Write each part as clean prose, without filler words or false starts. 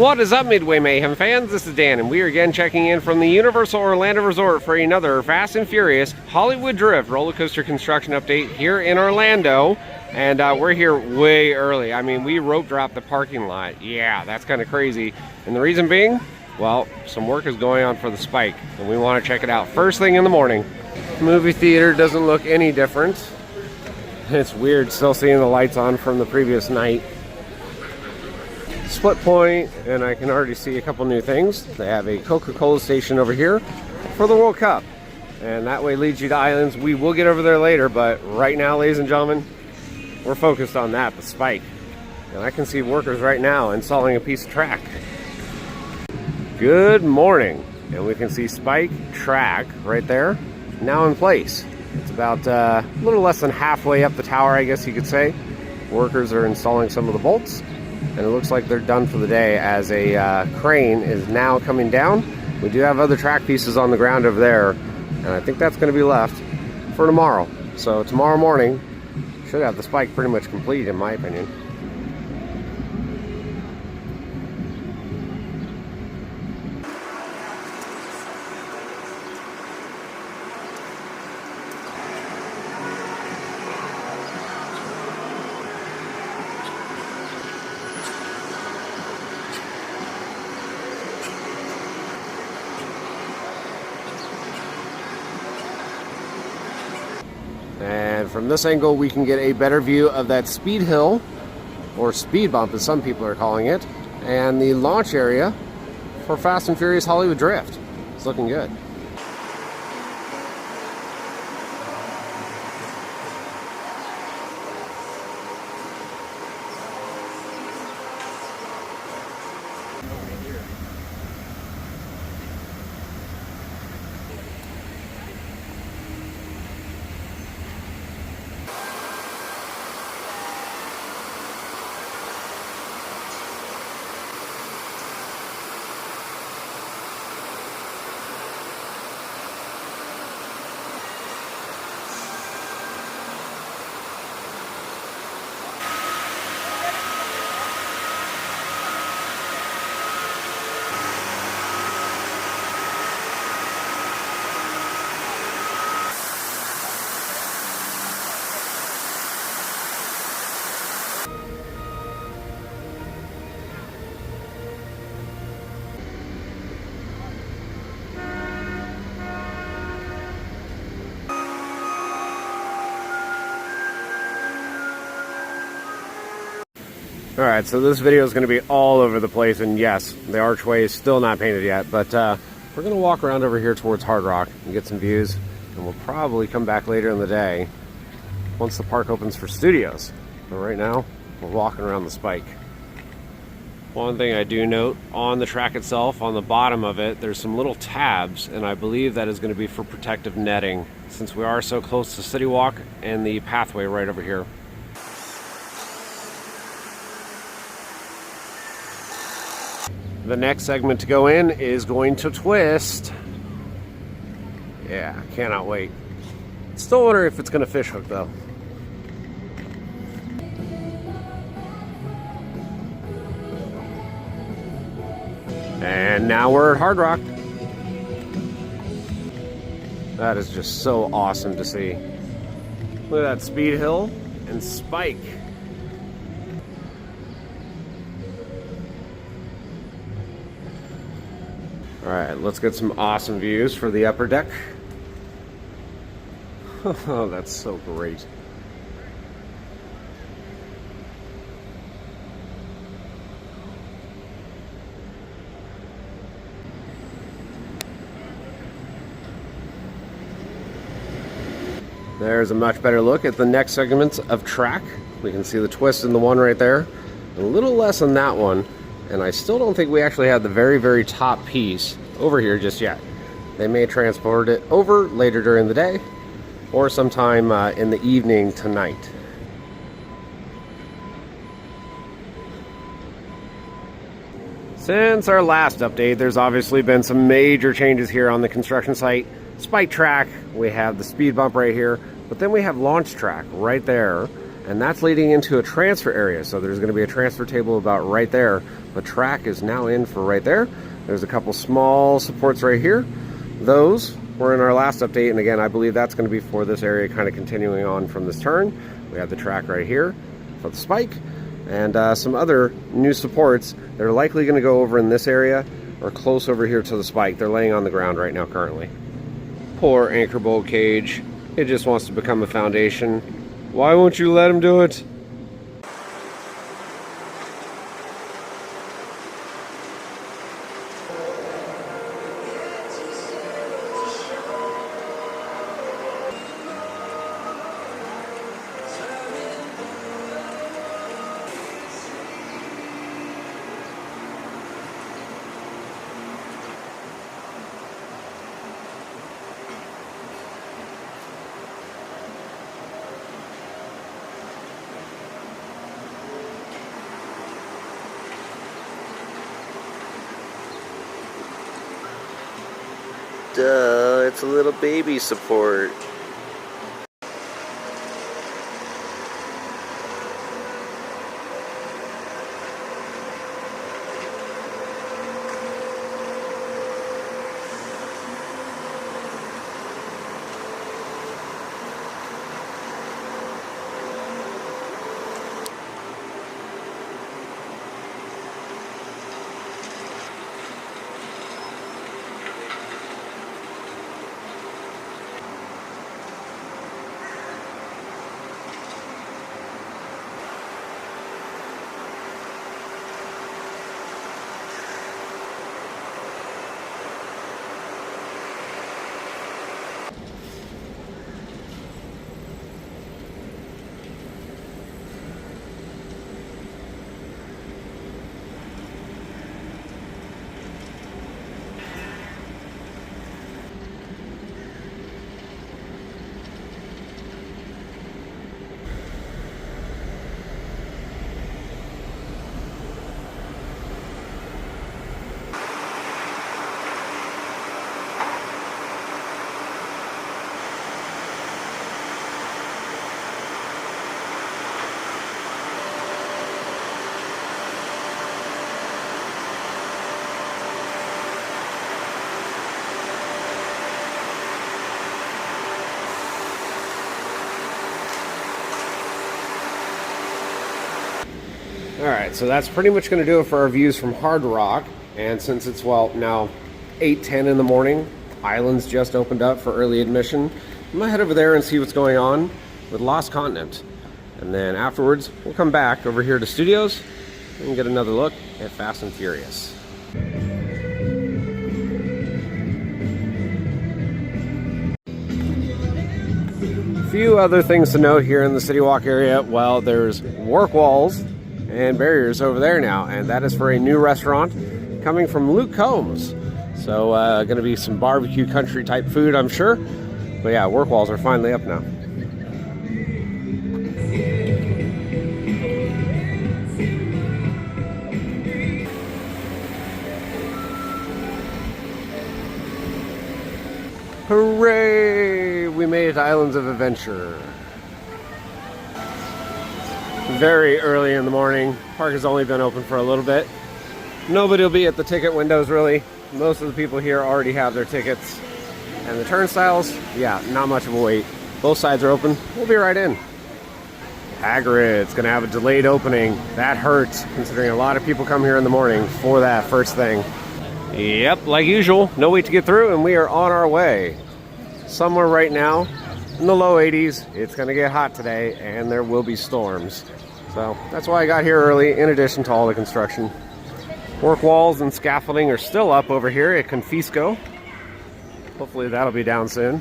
What is up, Midway Mayhem fans? This is Dan, and we are again checking in from the Universal Orlando Resort for another Fast and Furious Hollywood Drift roller coaster construction update here in Orlando. And we're here way early. I mean, we rope dropped the parking lot. Yeah, that's kind of crazy. And the reason being, well, some work is going on for the Spike, and we want to check it out first thing in the morning. The movie theater doesn't look any different. It's weird still seeing the lights on from the previous night. Split point, and I can already see a couple new things. They have a Coca-Cola station over here for the World Cup, and that way leads you to islands. We will get over there later, but right now, ladies and gentlemen, we're focused on that, the Spike. And I can see workers right now installing a piece of track. Good morning, and we can see Spike track right there, now in place. It's about a little less than halfway up the tower, I guess you could say. Workers are installing some of the bolts, and it looks like they're done for the day as a crane is now coming down. We do have other track pieces on the ground over there, and I think that's going to be left for tomorrow. So tomorrow morning should have the Spike pretty much complete, in my opinion. And from this angle, we can get a better view of that speed hill, or speed bump as some people are calling it, and the launch area for Fast and Furious Hollywood Drift. It's looking good. Alright, so this video is going to be all over the place, and yes, the archway is still not painted yet, but we're going to walk around over here towards Hard Rock and get some views, and we'll probably come back later in the day once the park opens for studios. But right now, we're walking around the Spike. One thing I do note, on the track itself, on the bottom of it, there's some little tabs, and I believe that is going to be for protective netting, since we are so close to City Walk and the pathway right over here. The next segment to go in is going to twist. Yeah, cannot wait. Still wonder if it's going to fish hook though. And now we're at Hard Rock. That is just so awesome to see. Look at that speed hill and Spike. Alright, let's get some awesome views for the upper deck. Oh, that's so great. There's a much better look at the next segments of track. We can see the twist in the one right there. A little less in that one. And I still don't think we actually have the very, very top piece over here just yet. They may transport it over later during the day or sometime in the evening tonight. Since our last update, there's obviously been some major changes here on the construction site. Spike track, we have the speed bump right here, but then we have launch track right there. and that's leading into a transfer area. So there's going to be a transfer table about right there. The track is now in for right there. There's a couple small supports right here. Those were in our last update, and again, I believe that's going to be for this area, kind of continuing on from this turn. We have the track right here for the spike, and some other new supports. They're likely going to go over in this area or close over here to the spike. They're laying on the ground right now currently. Poor anchor bolt cage. It just wants to become a foundation. Why won't you let him do it? Duh, it's a little baby support. Alright, so that's pretty much going to do it for our views from Hard Rock. And since it's, well, now 8:10 in the morning, Islands just opened up for early admission. I'm going to head over there and see what's going on with Lost Continent. And then afterwards, we'll come back over here to Studios and get another look at Fast and Furious. A few other things to note here in the City Walk area. Well, there's work walls and barriers over there now, and that is for a new restaurant coming from Luke Combs. So going to be some barbecue country type food, I'm sure. But yeah, work walls are finally up now. Hooray! We made it to Islands of Adventure. Very early in the morning. Park has only been open for a little bit. Nobody will be at the ticket windows really. Most of the people here already have their tickets. And the turnstiles, yeah, not much of a wait. Both sides are open. We'll be right in. Hagrid's gonna have a delayed opening. That hurts, considering a lot of people come here in the morning for that first thing. Yep, like usual, no wait to get through, and we are on our way. Somewhere right now in the low 80s. It's gonna get hot today, and there will be storms. So that's why I got here early, in addition to all the construction. Work walls and scaffolding are still up over here at Confisco. Hopefully that'll be down soon.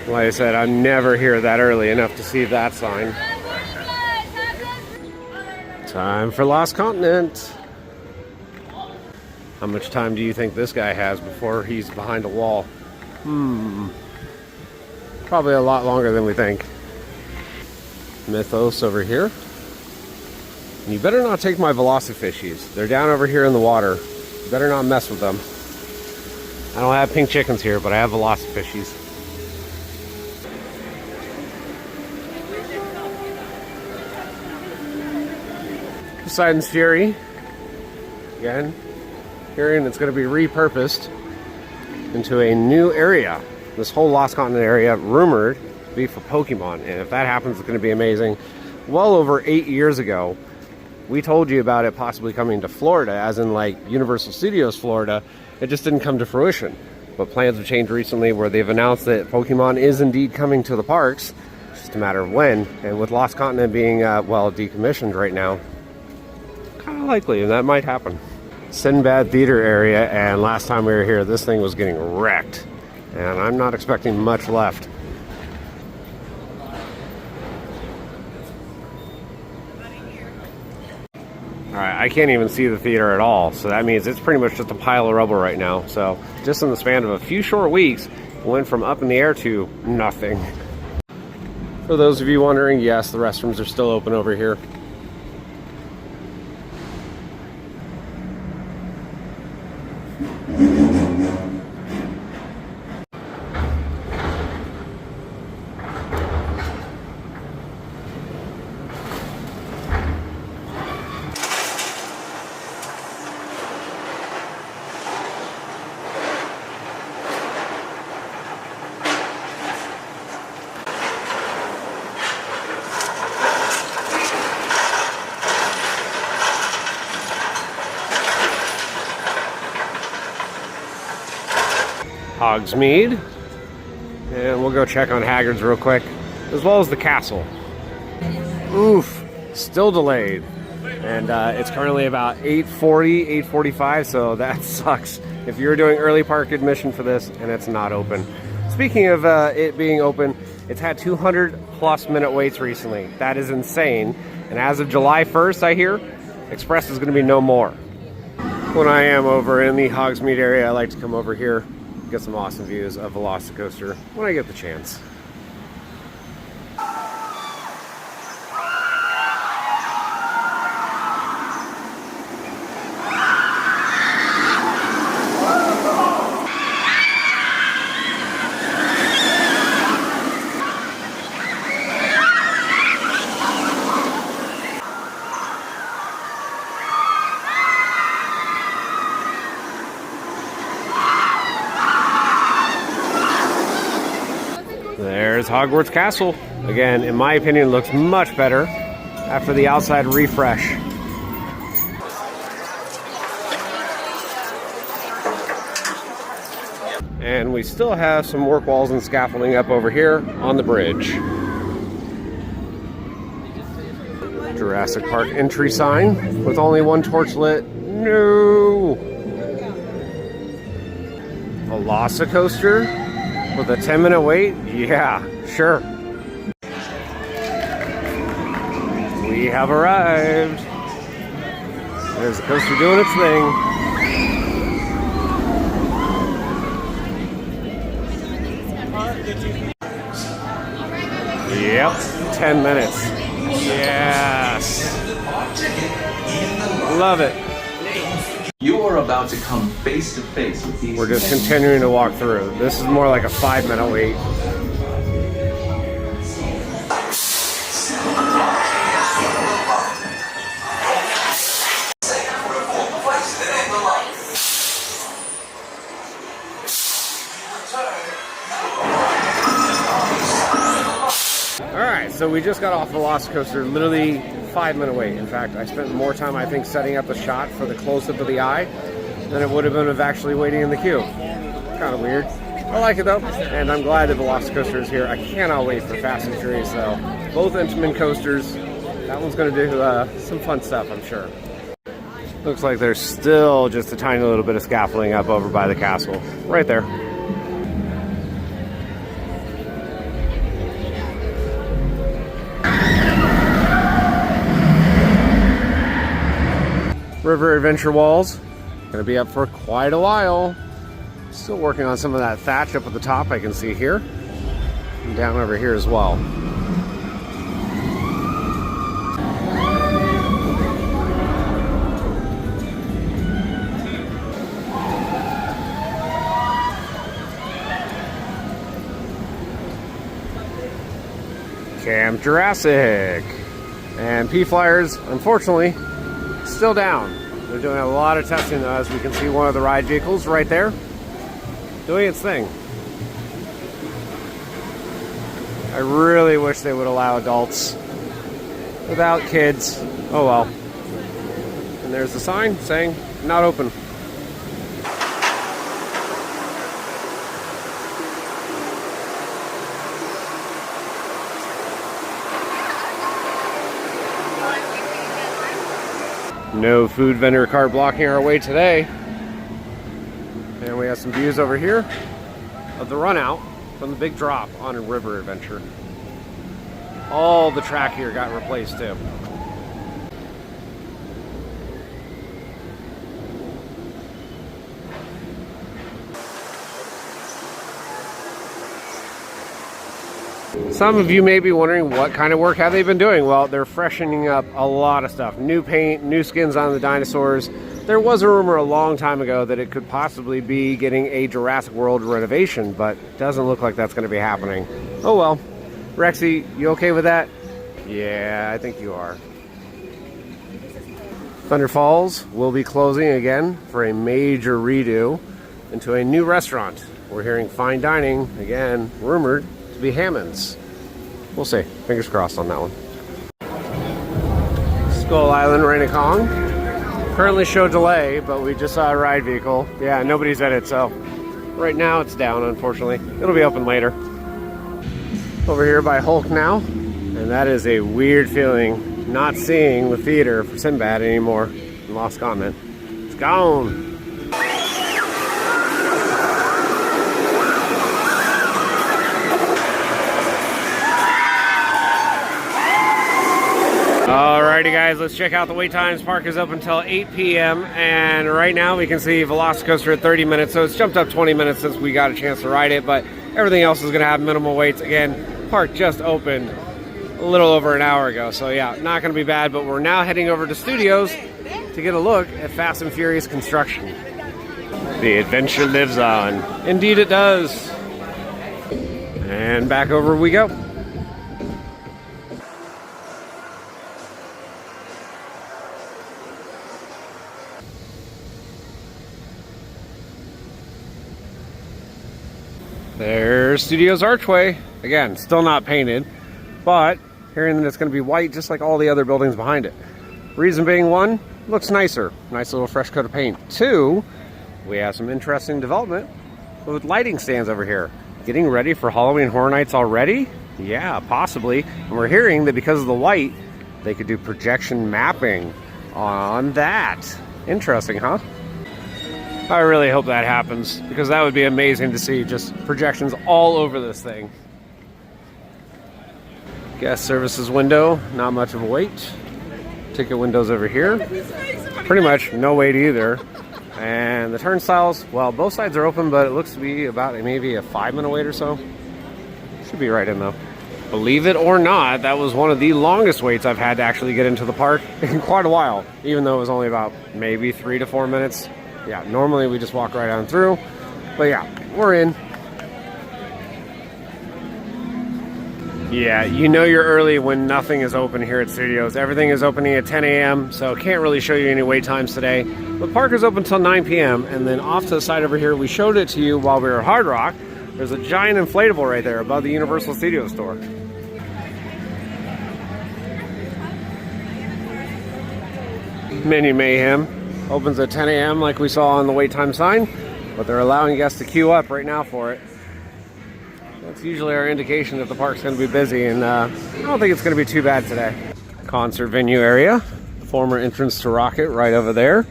Like I said, I'm never here that early enough to see that sign. Time for Lost Continent. How much time do you think this guy has before he's behind a wall? Probably a lot longer than we think. Mythos over here. And you better not take my Velocifishies. They're down over here in the water. Better not mess with them. I don't have pink chickens here, but I have velocifishies. Poseidon's Fury. Again, hearing it's going to be repurposed into a new area. This whole Lost Continent area rumored to be for Pokemon, and if that happens, it's going to be amazing. Well over 8 years ago, we told you about it possibly coming to Florida, as in like Universal Studios Florida. It just didn't come to fruition. But plans have changed recently where they've announced that Pokemon is indeed coming to the parks. It's just a matter of when. And with Lost Continent being, well, decommissioned right now, kind of likely that might happen. Sindbad Theater area, and last time we were here, this thing was getting wrecked. And I'm not expecting much left. Alright, I can't even see the theater at all, so that means it's pretty much just a pile of rubble right now. So, just in the span of a few short weeks, it went from up in the air to nothing. For those of you wondering, yes, the restrooms are still open over here. Hogsmeade, and we'll go check on Haggard's real quick, as well as the castle. Oof, still delayed, and it's currently about 8:40, 8:45, so that sucks if you're doing early park admission for this and it's not open. Speaking of it being open, it's had 200+ minute waits recently. That is insane, and as of July 1st, I hear, Express is going to be no more. When I am over in the Hogsmeade area, I like to come over here, get some awesome views of Velocicoaster when I get the chance. There's Hogwarts Castle. Again, in my opinion, looks much better after the outside refresh. And we still have some work walls and scaffolding up over here on the bridge. Jurassic Park entry sign with only one torch lit. No! Velocicoaster with a 10-minute wait? Yeah, sure. We have arrived. There's the coaster doing its thing. Yep, 10 minutes. Yes. Love it. You are about to come face to face with these. We're just continuing to walk through. This is more like a 5-minute wait. Alright, so we just got off Velocicoaster, literally 5-minute wait. In fact, I spent more time, I think, setting up the shot for the close-up of the eye than it would have been of actually waiting in the queue. Kind of weird. I like it though, and I'm glad that Velocicoaster is here. I cannot wait for Fast and Furious though. Both Intamin coasters. That one's going to do some fun stuff, I'm sure. Looks like there's still just a tiny little bit of scaffolding up over by the castle. Right there. River Adventure walls, gonna be up for quite a while. Still working on some of that thatch up at the top I can see here. And down over here as well. Camp Jurassic. And P-Flyers, unfortunately, still down. They're doing a lot of testing though, as we can see one of the ride vehicles right there doing its thing. I really wish they would allow adults without kids. Oh well. And there's the sign saying not open. No food vendor cart blocking our way today. And we have some views over here of the run out from the big drop on a river adventure. All the track here got replaced too. Some of you may be wondering what kind of work have they been doing. Well, they're freshening up a lot of stuff. New paint, new skins on the dinosaurs. There was a rumor a long time ago that it could possibly be getting a Jurassic World renovation, but it doesn't look like that's going to be happening. Oh well. Rexy, you okay with that? Yeah, I think you are. Thunder Falls will be closing again for a major redo into a new restaurant. We're hearing fine dining, again, rumored to be Hammond's. We'll see. Fingers crossed on that one. Skull Island Rainacong. Currently show delay, but we just saw a ride vehicle. Yeah, nobody's at it, so right now it's down, unfortunately. It'll be open later. Over here by Hulk now, and that is a weird feeling, not seeing the theater for Sindbad anymore in Lost Continent. It's gone. Alrighty guys, let's check out the wait times. Park is open until 8 p.m. and right now we can see Velocicoaster at 30 minutes, so it's jumped up 20 minutes since we got a chance to ride it, but everything else is going to have minimal waits. Again, park just opened a little over an hour ago, so yeah, not going to be bad, but we're now heading over to Studios to get a look at Fast and Furious construction. The adventure lives on. Indeed it does. And back over we go. There's Studios Archway. Again, still not painted, but hearing that it's going to be white just like all the other buildings behind it. Reason being, one, looks nicer. Nice little fresh coat of paint. Two, we have some interesting development with lighting stands over here. Getting ready for Halloween Horror Nights already? Yeah, possibly. And we're hearing that because of the white, they could do projection mapping on that. Interesting, huh? I really hope that happens, because that would be amazing to see, just projections all over this thing. Guest services window, not much of a wait. Ticket windows over here. Pretty much no wait either. And the turnstiles, well, both sides are open, but it looks to be about maybe a 5-minute wait or so. Should be right in though. Believe it or not, that was one of the longest waits I've had to actually get into the park in quite a while, even though it was only about maybe 3 to 4 minutes. Yeah, normally we just walk right on through, but yeah, we're in. Yeah, you know you're early when nothing is open here at Studios. Everything is opening at 10 a.m., so can't really show you any wait times today. The park is open until 9 p.m., and then off to the side over here, we showed it to you while we were at Hard Rock. There's a giant inflatable right there above the Universal Studios store. Mini Mayhem opens at 10 a.m. like we saw on the wait time sign, but they're allowing guests to queue up right now for it. That's usually our indication that the park's going to be busy, and I don't think it's going to be too bad today. Concert venue area, former entrance to Rocket right over there.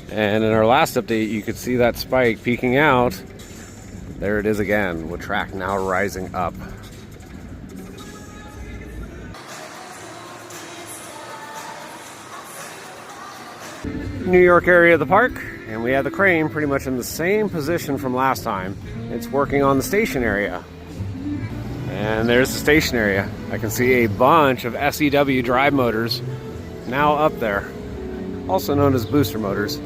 And in our last update, you could see that spike peeking out. There it is again, with track now rising up. New York area of the park, and we have the crane pretty much in the same position from last time. It's working on the station area. And there's the station area. I can see a bunch of SEW drive motors now up there, also known as booster motors.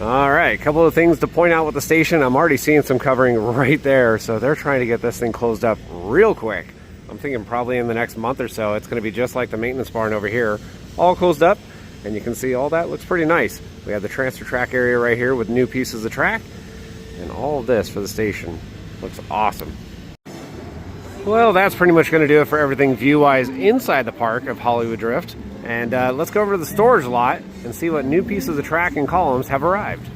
All right, a couple of things to point out with the station. I'm already seeing some covering right there, so they're trying to get this thing closed up real quick. I'm thinking probably in the next month or so, it's going to be just like the maintenance barn over here, all closed up, and you can see all that looks pretty nice. We have the transfer track area right here with new pieces of track, and all of this for the station. Looks awesome. Well, that's pretty much going to do it for everything view-wise inside the park of Hollywood Drift. And let's go over to the storage lot and see what new pieces of track and columns have arrived.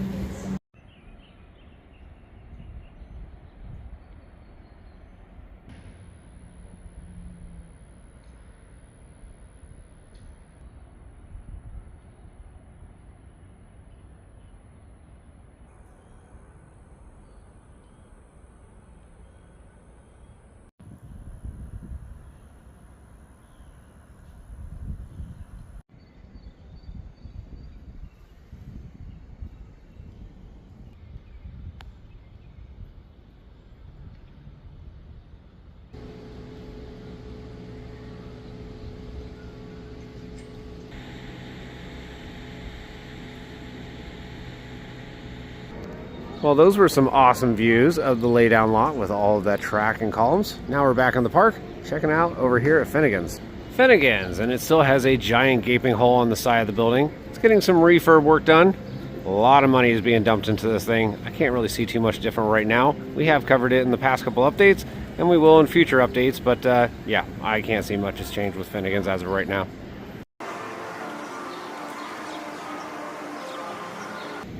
Well, those were some awesome views of the laydown lot with all of that track and columns. Now we're back in the park, checking out over here at Finnegan's. Finnegan's, and it still has a giant gaping hole on the side of the building. It's getting some refurb work done. A lot of money is being dumped into this thing. I can't really see too much different right now. We have covered it in the past couple updates, and we will in future updates, but yeah, I can't see much has changed with Finnegan's as of right now.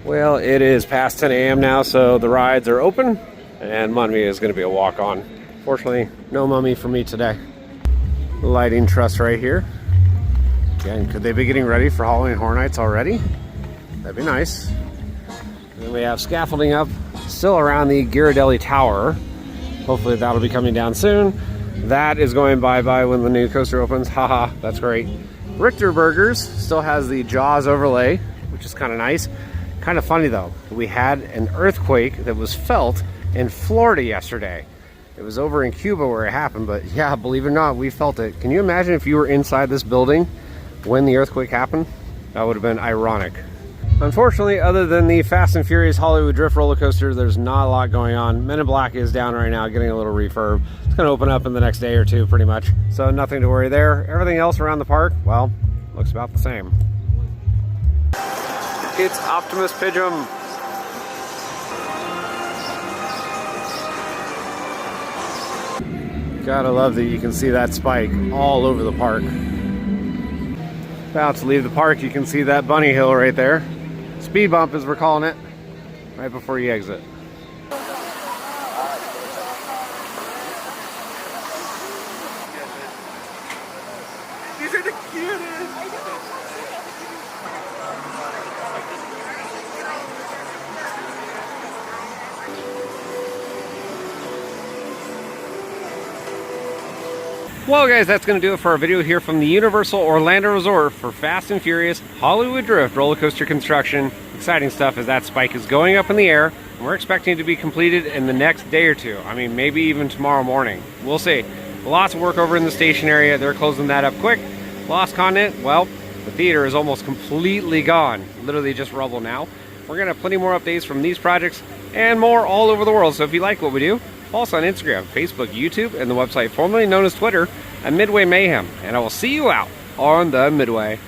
Well, it is past 10 a.m. now, so the rides are open, and Mummy is going to be a walk-on. Fortunately, no Mummy for me today. Lighting truss right here. Again, could they be getting ready for Halloween Horror Nights already? That'd be nice. And then we have scaffolding up, still around the Ghirardelli Tower. Hopefully that'll be coming down soon. That is going bye-bye when the new coaster opens. Haha, that's great. Richter Burgers still has the Jaws overlay, which is kind of nice. Kind of funny though, we had an earthquake that was felt in Florida yesterday. It was over in Cuba where it happened, but yeah, believe it or not, we felt it. Can you imagine if you were inside this building when the earthquake happened? That would have been ironic. Unfortunately, other than the Fast and Furious Hollywood Drift roller coaster, there's not a lot going on. Men in Black is down right now, getting a little refurb. It's going to open up in the next day or two, pretty much. So nothing to worry there. Everything else around the park, well, looks about the same. It's Optimus Pigeon. Gotta love that you can see that spike all over the park. About to leave the park, you can see that bunny hill right there. Speed bump as we're calling it, right before you exit. These are the cutest! Well guys, that's going to do it for our video here from the Universal Orlando Resort for Fast and Furious Hollywood Drift roller coaster construction. Exciting stuff as that spike is going up in the air, and we're expecting it to be completed in the next day or two. I mean, maybe even tomorrow morning. We'll see. Lots of work over in the station area. They're closing that up quick. Lost Continent, well, the theater is almost completely gone. Literally just rubble now. We're going to have plenty more updates from these projects and more all over the world. So if you like what we do, follow us on Instagram, Facebook, YouTube, and the website formerly known as Twitter at Midway Mayhem. And I will see you out on the Midway.